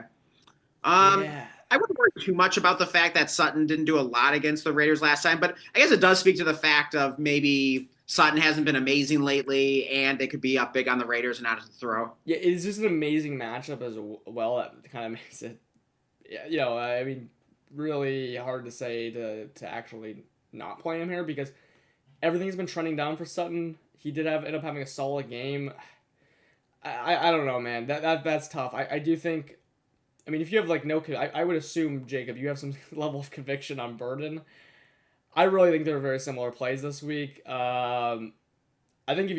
I wouldn't worry too much about the fact that Sutton didn't do a lot against the Raiders last time, but I guess it does speak to the fact of maybe Sutton hasn't been amazing lately, and they could be up big on the Raiders and not have to throw.
Yeah, it's just an amazing matchup as well. That kind of makes it, I mean, really hard to say to actually not play him here because everything's been trending down for Sutton. He did end up having a solid game. I don't know, man. That's tough. I do think. I mean, if you have like I would assume Jacob, you have some level of conviction on Burden. I really think they're very similar plays this week. I really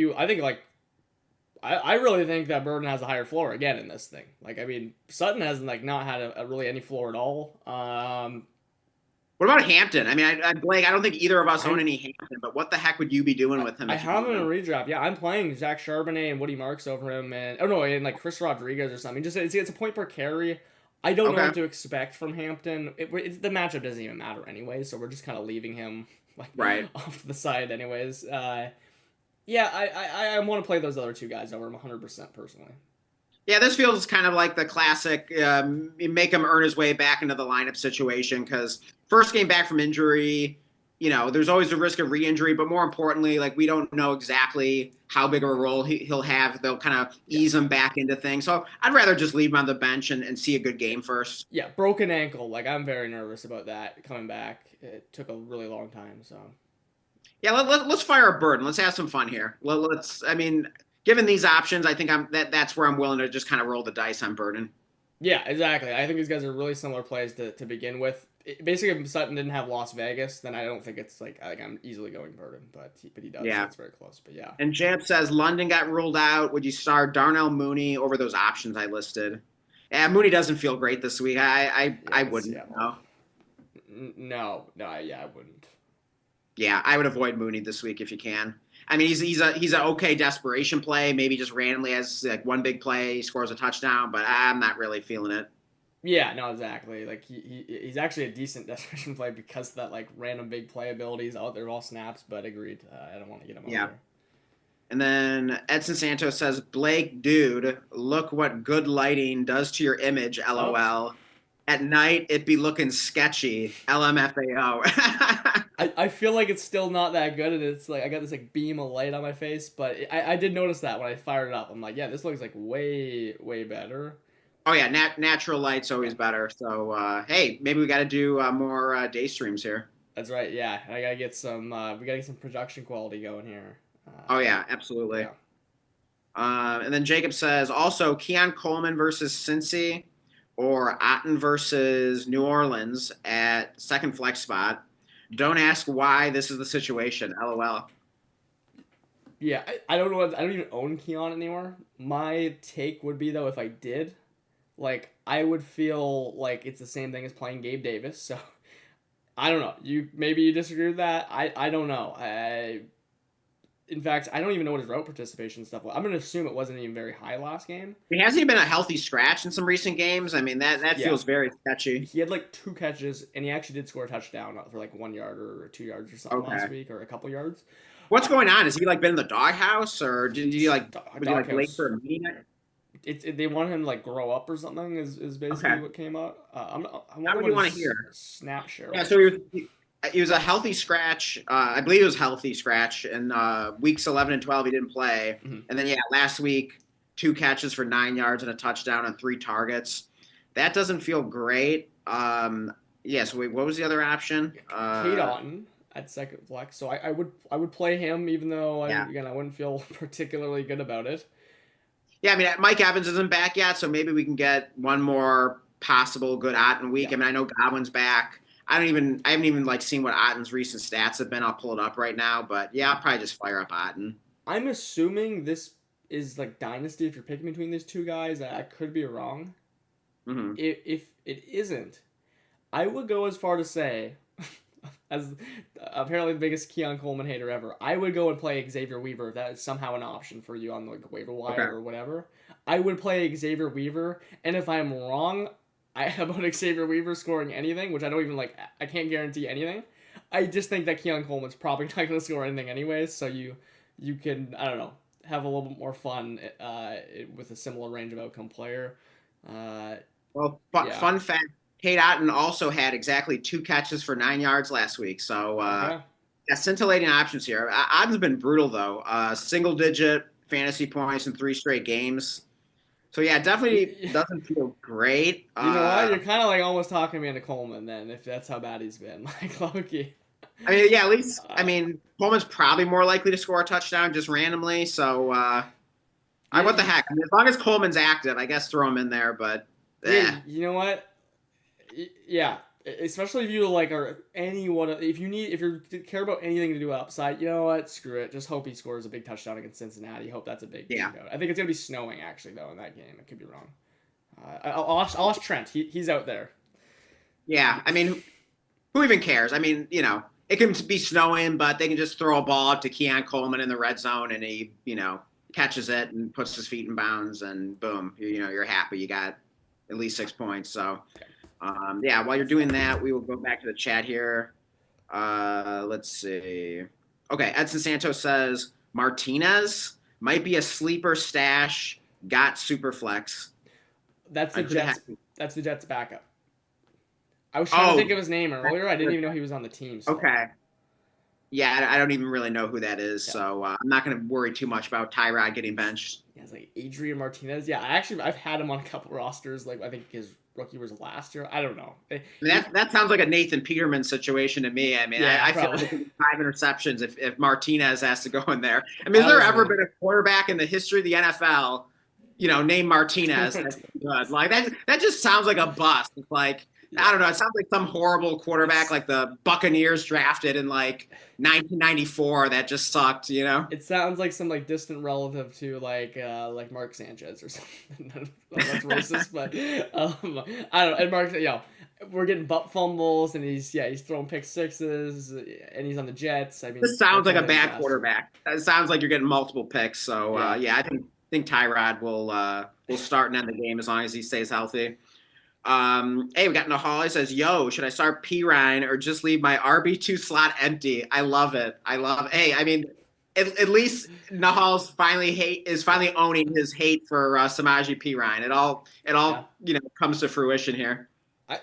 think that Burden has a higher floor again in this thing. Like, I mean, Sutton hasn't like not had a really any floor at all.
What about Hampton? I mean, Blake, I don't think either of us own any Hampton, but what the heck would you be doing with him?
I have him in a redraft. Yeah, I'm playing Zach Charbonnet and Woody Marks over him, and like Chris Rodriguez or something. Just it's a point per carry. I don't know what to expect from Hampton. The matchup doesn't even matter anyway, so we're just kind of leaving him like off to the side anyways. Yeah, I want to play those other 2 guys over him 100% personally.
Yeah, this feels kind of like the classic make him earn his way back into the lineup situation because first game back from injury, there's always a risk of re-injury, but more importantly, like we don't know exactly how big of a role he'll have. They'll kind of ease him back into things. So I'd rather just leave him on the bench and see a good game first.
Yeah, broken ankle. Like I'm very nervous about that coming back. It took a really long time, so.
Yeah, let's fire a Burden. Let's have some fun here. Given these options, I think that's where I'm willing to just kind of roll the dice on Burden.
Yeah, exactly. I think these guys are really similar plays to begin with. Basically, if Sutton didn't have Las Vegas, then I don't think it's like I'm easily going Burden, but he does. Yeah, so it's very close. But yeah.
And Jamp says London got ruled out. Would you start Darnell Mooney over those options I listed? Yeah, Mooney doesn't feel great this week. I wouldn't.
No. I wouldn't.
Yeah, I would avoid Mooney this week if you can. I mean, he's an okay desperation play. Maybe just randomly has like one big play, scores a touchdown, but I'm not really feeling it.
Yeah, no, exactly. Like he's actually a decent desperation play because of that like random big play abilities out there, all snaps. But agreed, I don't want to get him.
Yeah. Over. And then Edson Santos says, Blake, dude, look what good lighting does to your image. LOL. Oh. At night, it be looking sketchy. LMFAO.
I feel like it's still not that good, and it's like I got this like beam of light on my face, but I did notice that when I fired it up. I'm like, yeah, this looks like way better.
Oh yeah, natural light's always better. So hey, maybe we got to do more day streams here.
That's right. Yeah, I gotta get some. We gotta get some production quality going here.
Oh yeah, absolutely.
Yeah.
And then Jacob says also Keon Coleman versus Cincy or Otten versus New Orleans at second flex spot. Don't ask why this is the situation. LOL.
Yeah, I don't know. I don't even own Keon anymore. My take would be though, if I did, like, I would feel like it's the same thing as playing Gabe Davis. So I don't know. You disagree with that. I don't know. In fact, I don't even know what his route participation stuff was. I'm gonna assume it wasn't even very high last game.
He hasn't even been a healthy scratch in some recent games. I mean that
Yeah,
feels very sketchy.
he had like 2 catches, and he actually did score a touchdown for like 1 yard or 2 yards or something last
Okay.
week, or a couple yards.
What's going on? Has he like been in the doghouse or did he like was he like late
Doghouse.
for a meeting?
They want him to like grow up or something. Is basically
Okay.
what came out. I
How
wonder
would
what
you want to
his
hear?
snap share
Yeah,
was.
so he was a healthy scratch. I believe it was healthy scratch in weeks 11 and 12. He didn't play,
Mhm.
and then yeah, last week 2 catches for 9 yards and a touchdown on 3 targets. That doesn't feel great. Yeah. So wait, what was the other option?
Kate Otten at second flex, so I would play him, even though
Yeah.
I wouldn't feel particularly good about it.
Yeah, I mean Mike Evans isn't back yet, so maybe we can get one more possible good Otten week.
Yeah,
I mean I know Godwin's back. I haven't even like seen what Otten's recent stats have been. I'll pull it up right now, but yeah, I'll probably just fire up Otten.
I'm assuming this is like dynasty. If you're picking between these two guys, I could be wrong.
Hmm.
If it isn't, I would go as far to say, as apparently the biggest Keon Coleman hater ever, I would go and play Xavier Weaver if that is somehow an option for you on like waiver
Okay.
wire or whatever. I would play Xavier Weaver, and if I'm wrong, about Xavier Weaver scoring anything, which I don't even like, I can't guarantee anything. I just think that Keon Coleman's probably not going to score anything anyways, so you can, I don't know, have a little bit more fun with a similar range of outcome player. Uh,
Well,
yeah.
fun fact: Kate Otten also had exactly 2 catches for 9 yards last week. So
Okay.
yeah, scintillating options here. Otten's been brutal though. Single-digit fantasy points in 3 straight games. So yeah, definitely
You
doesn't feel great.
know what? You're kind of like almost talking me into Coleman then, if that's how bad he's been. Like Loki.
I mean, yeah, at least I
Uh,
mean Coleman's probably more likely to score a touchdown just randomly. So
yeah,
what the heck? I mean, as long as Coleman's active, I guess throw him in there. But
yeah. You know what? Yeah. Especially if you like are anyone. If you care about anything to do upside, you know what? Screw it. Just hope he scores a big touchdown against Cincinnati. Hope that's a big
yeah,
shootout. I think it's gonna be snowing actually though in that game. I could be wrong. I'll ask Trent. He's out there.
yeah. I mean, who even cares? I mean, it can be snowing, but they can just throw a ball up to Keon Coleman in the red zone, and he, catches it and puts his feet in bounds, and boom, you're happy. You got at least 6 points. So, yeah. While you're doing that, we will go back to the chat here. Let's see. Okay, Edson Santos says Martinez might be a sleeper stash. Got super flex.
That's the
I could have.
Jets. That's the Jets backup. I was trying to
Oh,
think of his name earlier. I didn't even know he was on the team. Still.
okay. Yeah, I don't even really know who that is,
Yeah.
so I'm not going to worry too much about Tyrod getting benched.
Yeah, it's like Adrian Martinez. Yeah, I've had him on a couple rosters. Like I think his rookie was last year. I don't know.
I mean, that sounds like a Nathan Peterman situation to me. I mean,
Yeah,
I feel
probably.
like there's 5 interceptions if Martinez has to go in there. I mean, has there ever been a quarterback in the history of the NFL, named Martinez that's good? Like that just sounds like a bust. It's like, I don't know. It sounds like some horrible quarterback like the Buccaneers drafted in like 1994 that just sucked,
It sounds like some like distant relative to like Mark Sanchez or something. That's racist, but I don't know. And Mark, we're getting butt fumbles, and he's throwing pick sixes, and he's on the Jets. I mean,
This sounds like a
that's only
bad
best.
quarterback. It sounds like you're getting multiple picks. So
Yeah.
yeah, I think Tyrod will start and end the game as long as he stays healthy. Hey, we got Nahal. He says, "Yo, should I start P Ryan or just leave my RB2 slot empty?" I love it. Hey, I mean, at least Nahal's finally owning his hate for Samaje P Ryan. It all comes to fruition here.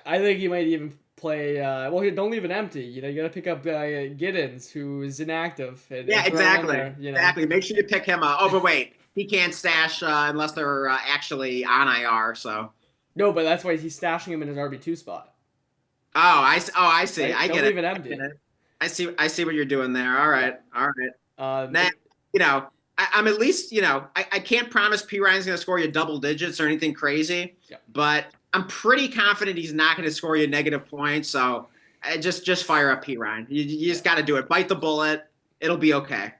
I think he might even play. Well, don't leave it empty. You got to pick up Giddens, who is inactive. And
Yeah,
throw him in
exactly.
there,
Exactly. Make sure you pick him up. Oh, but wait, he can't stash unless they're actually on IR. So
No, but that's why he's stashing him in his RB2 spot.
I see.
Right?
I
Don't
get
leave
it.
it
I
empty.
get it. I see what you're doing there. All
Yeah.
right. All right.
Um,
Now, I'm at least, I can't promise P. Ryan's going to score you double digits or anything crazy,
yeah.
but I'm pretty confident he's not going to score you negative points. So just fire up P. Ryan. You just got to do it. Bite the bullet. It'll be okay.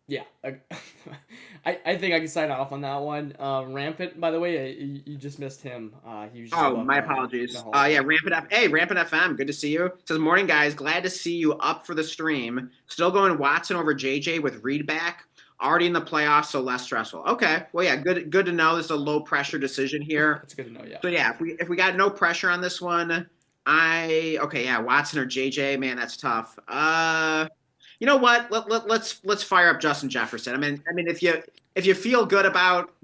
Yeah, I think I can sign off on that one. Rampant, by the way, you just missed him. He was just
Oh,
above,
my apologies.
the whole
Yeah, Rampant FM. Good to see you. Says, morning, guys. Glad to see you up for the stream. Still going Watson over JJ with Reed back. Already in the playoffs, so less stressful. Okay. Well, yeah, good to know. This is a low pressure decision here.
That's good to know. Yeah.
So yeah, if we got no pressure on this one, Watson or JJ, man, that's tough. You know what? Let's fire up Justin Jefferson. I mean, if you feel good about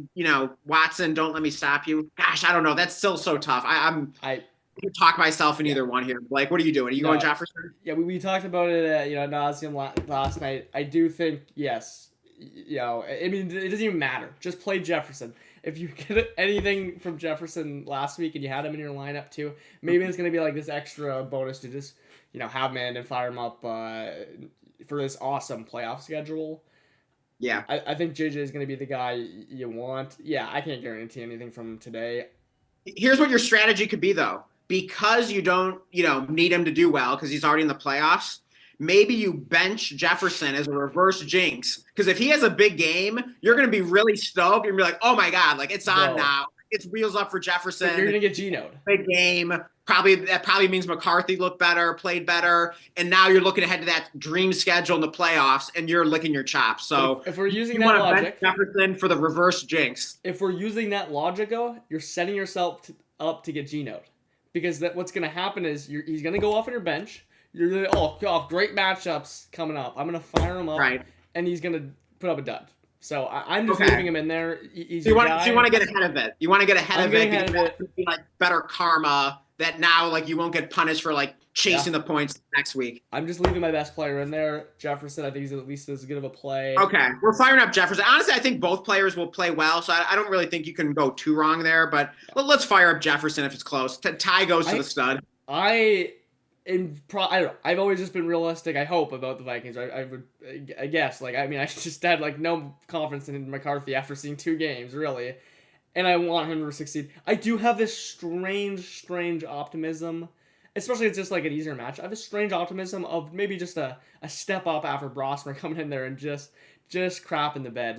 Watson, don't let me stop you. Gosh, I don't know. That's still so tough. I can talk myself in either one here. Blake, what are you doing? Are you going Jefferson?
Yeah, we talked about it ad nauseum last night. I do think yes. I mean, it doesn't even matter. Just play Jefferson. If you get anything from Jefferson last week and you had him in your lineup too, maybe it's going to be like this extra bonus to just, have him in and fire him up for this awesome playoff schedule.
Yeah.
I think JJ is going to be the guy you want. Yeah, I can't guarantee anything from him today.
Here's what your strategy could be, though. Because you don't, need him to do well because he's already in the playoffs, maybe you bench Jefferson as a reverse jinx. Because if he has a big game, you're going to be really stoked and be like, oh, my God, like it's on now. It's wheels up for Jefferson.
You're going to get Geno'd.
Big game. That probably means McCarthy looked better, played better. And now you're looking ahead to that dream schedule in the playoffs and you're licking your chops. So
if we're using that logic,
Jefferson for the reverse jinx.
If we're using that logic, though, you're setting yourself up to get Geno'd. Because what's going to happen is he's going to go off on your bench. You're going to, great matchups coming up. I'm going to fire him up.
Right.
And he's going to put up a dud. So I'm just leaving him in there.
So you want to get ahead of it. You want to get ahead of it. Be like better karma that now like you won't get punished for like chasing the points next week.
I'm just leaving my best player in there. Jefferson, I think he's at least as good of a play.
Okay. We're firing up Jefferson. Honestly, I think both players will play well, so I don't really think you can go too wrong there, but let's fire up Jefferson if it's close. Ty goes to the stud.
I don't know. I've always just been realistic, I hope, about the Vikings. I guess. I just had no confidence in McCarthy after seeing 2 games, really. And I want him to succeed. I do have this strange optimism, especially it's just an easier match. I have a strange optimism of maybe just a step up after Brosmer coming in there and just crap in the bed.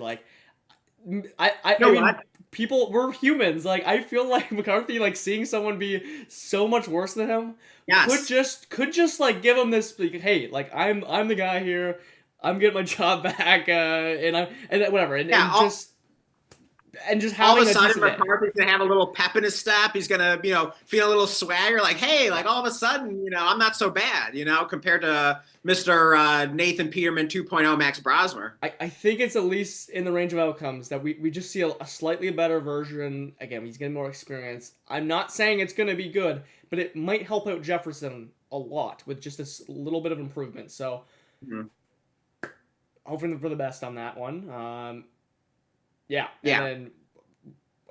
People, we're humans. I feel like McCarthy, seeing someone be so much worse than him, could just give him this, hey, I'm the guy here. I'm getting my job back, and whatever, and just having
all of a sudden McCarthy's gonna have a little pep in his step. He's gonna, feel a little swagger. Hey, all of a sudden, I'm not so bad, compared to Mr. Nathan Peterman 2.0 Max Brosmer.
I think it's at least in the range of outcomes that we just see a slightly better version. Again, he's getting more experience. I'm not saying it's gonna be good, but it might help out Jefferson a lot with just a little bit of improvement. So, hoping for the best on that one. Yeah. Then,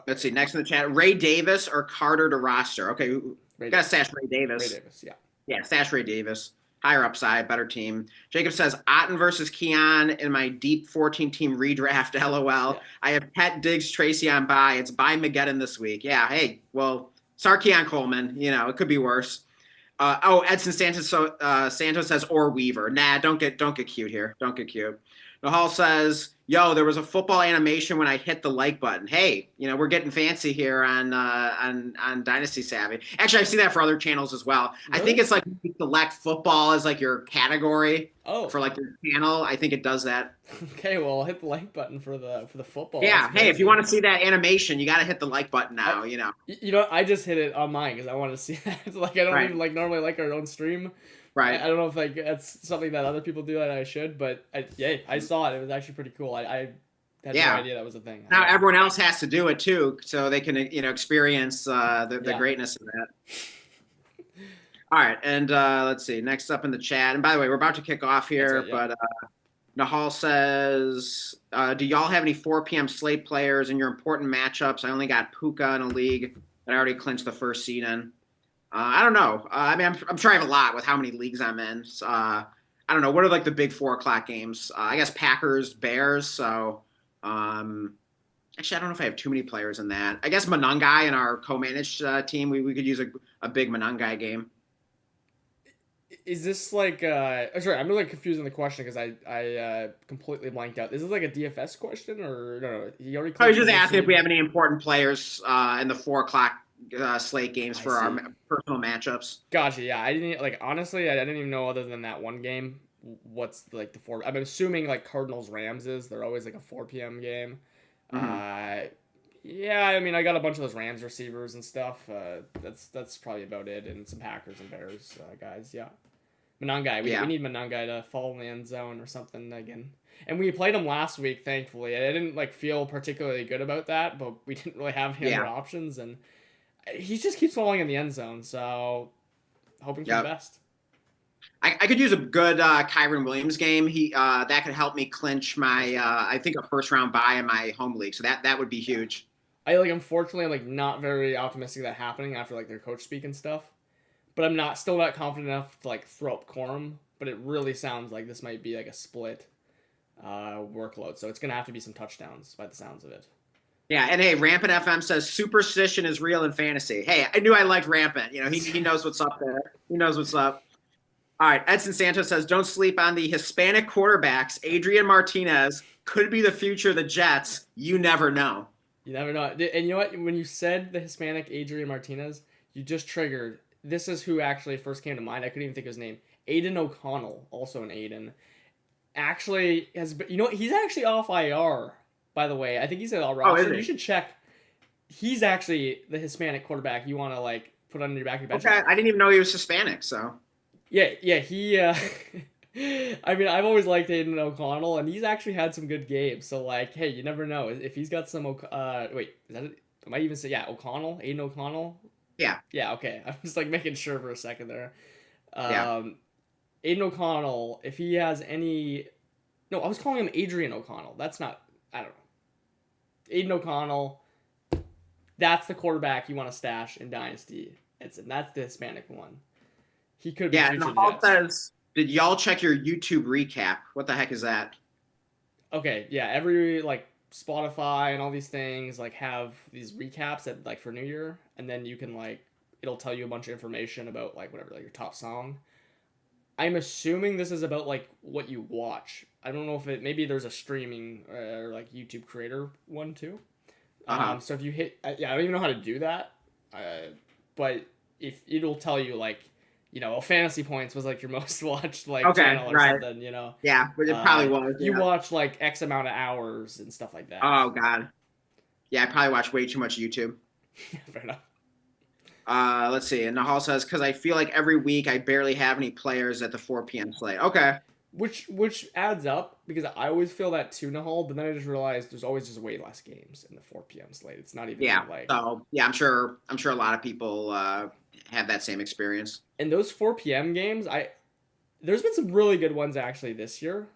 let's see. Next in the chat, Ray Davis or Carter to roster. Okay, gotta stash Ray Davis.
Ray Davis, yeah.
Yeah, stash Ray Davis. Higher upside, better team. Jacob says, Otten versus Keon in my deep 14-team redraft, LOL. Yeah. I have Pet, Diggs, Tracy on bye. It's bye Mageddon this week. Yeah, hey, well, start Keon Coleman. It could be worse. Edson Santos says, or Weaver. Nah, don't get cute here. Don't get cute. Nahal says, yo, there was a football animation when I hit the like button. Hey, we're getting fancy here on Dynasty Savvy. Actually, I've seen that for other channels as well. Really? I think it's you select football as your category for your channel. I think it does that.
Okay, well, hit the like button for the football.
Yeah, hey, if you want to see that animation, you got to hit the like button now.
I just hit it on mine because I want to see that. I don't even normally like our own stream.
Right.
I don't know if that's something that other people do that I should, but I saw it. It was actually pretty cool. I had no idea that was a thing.
Now everyone else has to do it too, so they can experience the greatness of that. All right, and let's see. Next up in the chat, and by the way, we're about to kick off here, but Nahal says, do y'all have any 4 p.m. slate players in your important matchups? I only got Puka in a league. that I already clinched the first seed in. I don't know. I mean, I'm sure I have a lot with how many leagues I'm in. So, I don't know. What are like the big 4 o'clock games? I guess Packers, Bears. So, actually, I don't know if I have too many players in that. I guess Monangai in our co-managed team, we could use a big Monangai game.
Is this like sorry, I'm really confused on the question because I completely blanked out. Is this like a DFS question or no? He already.
I was
clicked
just
the
asking if
seed?
we have any important players in the 4 o'clock slate games
I
for our
see.
personal matchups.
Gotcha. Yeah, I didn't like honestly. I didn't even know other than that one game. What's like the four? I'm assuming like Cardinals Rams is. They're always like a 4 p.m. game.
Hmm.
Uh, yeah. I mean, I got a bunch of those Rams receivers and stuff. That's probably about it, and some Packers and Bears guys. Yeah. Monangai. We
Yeah.
need Monangai to fall in the end zone or something again. And we played him last week, thankfully. I didn't like feel particularly good about that, but we didn't really have any other
Yeah.
options, and he just keeps falling in the end zone. So hoping for the
Yep.
best.
I could use a good Kyron Williams game. He that could help me clinch my I think a first round bye in my home league. So that would be
Yeah.
huge.
I like unfortunately I'm like not very optimistic of that happening after like their coach speak and stuff. But I'm not still not confident enough to like throw up quorum. But it really sounds like this might be like a split workload. So it's gonna have to be some touchdowns by the sounds of it.
Yeah, and hey, Rampant FM says superstition is real in fantasy. Hey, I knew I liked Rampant. You know, he knows what's up there. He knows what's up. All right, Edson Santos says, don't sleep on the Hispanic quarterbacks. Adrian Martinez could be the future of the Jets. You never know.
You never know. And you know what? When you said the Hispanic Adrian Martinez, you just triggered. This is who actually first came to mind. I couldn't even think of his name. Aiden O'Connell, also an Aiden, actually has. You know what? He's actually off IR. By the way, I think he's at all
Oh, is
roster. You
he?
should check. He's actually the Hispanic quarterback you want to like put on your back of your bench.
Okay, I didn't even know he was Hispanic. So
Yeah, yeah. He. I mean, I've always liked Aiden O'Connell, and he's actually had some good games. So like, hey, you never know if he's got some. Wait, is that it? I might even say yeah, O'Connell, Aiden O'Connell.
yeah,
Yeah, okay. I'm just like making sure for a second there.
yeah,
Um, Aiden O'Connell, if he has any, no, I was calling him Adrian O'Connell. That's not. I don't know. Aiden O'Connell. That's the quarterback you want to stash in Dynasty. That's the Hispanic one. He could be
yeah. And
future
the Hall
Jets.
says, did y'all check your YouTube recap? What the heck is that?
Okay, yeah, every like Spotify and all these things like have these recaps at like for New Year, and then you can like it'll tell you a bunch of information about like whatever like your top song. I'm assuming this is about like what you watch. I don't know if it maybe there's a streaming or like YouTube creator one too.
Uh huh.
So if you hit yeah, I don't even know how to do that, but if it'll tell you like Fantasy Points was like your most watched like
Okay,
channel or
right.
something,
Yeah, but it probably was.
you
Yeah.
watch like X amount of hours and stuff like that.
Oh God. Yeah, I probably watch way too much YouTube.
Fair enough.
Let's see. And Nahal says, because I feel like every week I barely have any players at the 4 p.m. slate. Okay.
Which adds up because I always feel that too, Nahal, but then I just realized there's always just way less games in the 4 p.m. slate. It's not even
Yeah.
like
So yeah, I'm sure a lot of people have that same experience.
and those 4 p.m. games, there's been some really good ones actually this year.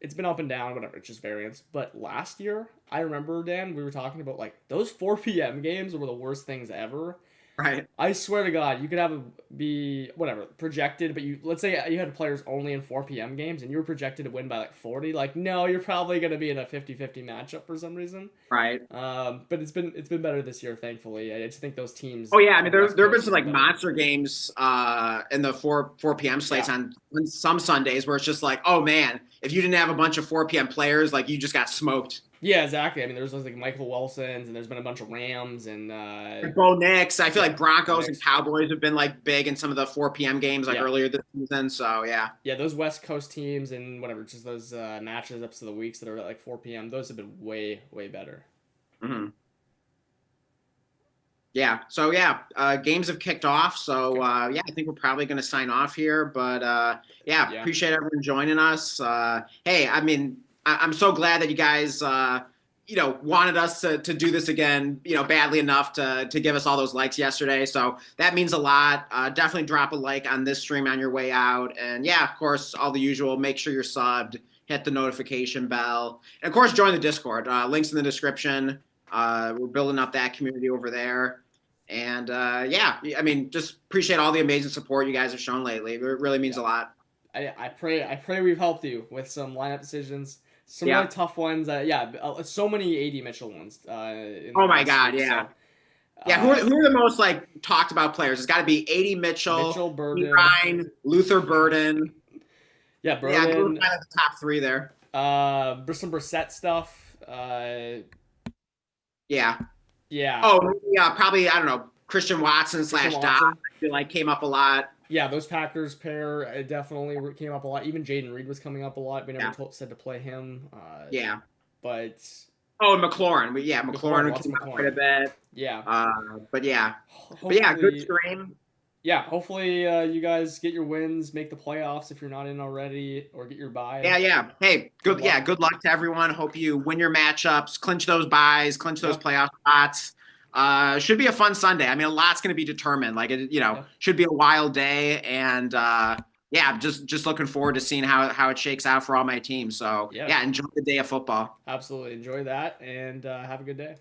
It's been up and down, whatever, it's just variance. But last year, I remember Dan, we were talking about like those 4 p.m. games were the worst things ever.
Right.
I swear to God, you could have be whatever projected, but let's say you had players only in 4 p.m. games and you were projected to win by like 40. Like, no, you're probably gonna be in a 50-50 matchup for some reason.
Right.
But it's been better this year, thankfully. I just think those teams.
Oh yeah, I mean
on the
there
West
there have been
Coast
some
are
like
better.
monster games in the 4 p.m. slates
Yeah.
on some Sundays where it's just like, oh man, if you didn't have a bunch of 4 p.m. players, like you just got smoked.
Yeah, exactly. I mean, there's those like Michael Wilsons, and there's been a bunch of Rams and
Like Bo Nix, I feel like Broncos and
Nix.
Cowboys have been like big in some of the 4 p.m. games like
Yeah.
earlier this season. So yeah.
yeah, those West Coast teams and whatever, just those matches up to the weeks that are at like 4 p.m. Those have been way better.
Mm-hmm. Yeah. So yeah, games have kicked off. So yeah, I think we're probably going to sign off here. But yeah,
Yeah.
appreciate everyone joining us. Hey, I mean, I'm so glad that you guys wanted us to do this again, badly enough to give us all those likes yesterday. So that means a lot. Definitely drop a like on this stream on your way out. And yeah, of course, all the usual. Make sure you're subbed. Hit the notification bell. And of course, join the Discord. Links in the description. We're building up that community over there. And yeah, I mean, just appreciate all the amazing support you guys have shown lately. It really means
Yeah.
a lot.
I pray we've helped you with some lineup decisions, some really
Yeah.
tough ones. Yeah, so many AD Mitchell ones in the
Oh my
last
God,
week.
yeah.
So
Yeah,
uh,
who are the most like talked about players? It's got to be AD Mitchell,
Mitchell,
P.
Burden,
Ryan, Luther Burden.
yeah,
Yeah, those are
Burden,
kind of the top three there.
some Brissett stuff.
Yeah.
Yeah,
Oh, yeah, probably I don't know Christian Watson
Christian
slash Doc.
Watson.
I feel like came up a lot.
Yeah, those Packers pair definitely came up a lot. Even Jaden Reed was coming up a lot. We never
Yeah.
said to play him.
Yeah.
But
Oh, and McLaurin. Yeah, McLaurin
lots of
came up quite
McLaurin.
a bit.
Yeah,
But yeah, good
hopefully,
stream.
yeah, hopefully you guys get your wins, make the playoffs if you're not in already, or get your bye.
Yeah. Hey,
Good
good.
luck.
Yeah, good luck to everyone. Hope you win your matchups, clinch those buys, clinch those
Yep.
playoff spots. Should be a fun Sunday. I mean, a lot's going to be determined. Like,
Yep.
should be a wild day, and yeah, just looking forward to seeing how it shakes out for all my teams. So
Yeah.
yeah, enjoy the day of football.
Absolutely enjoy that and have a good day.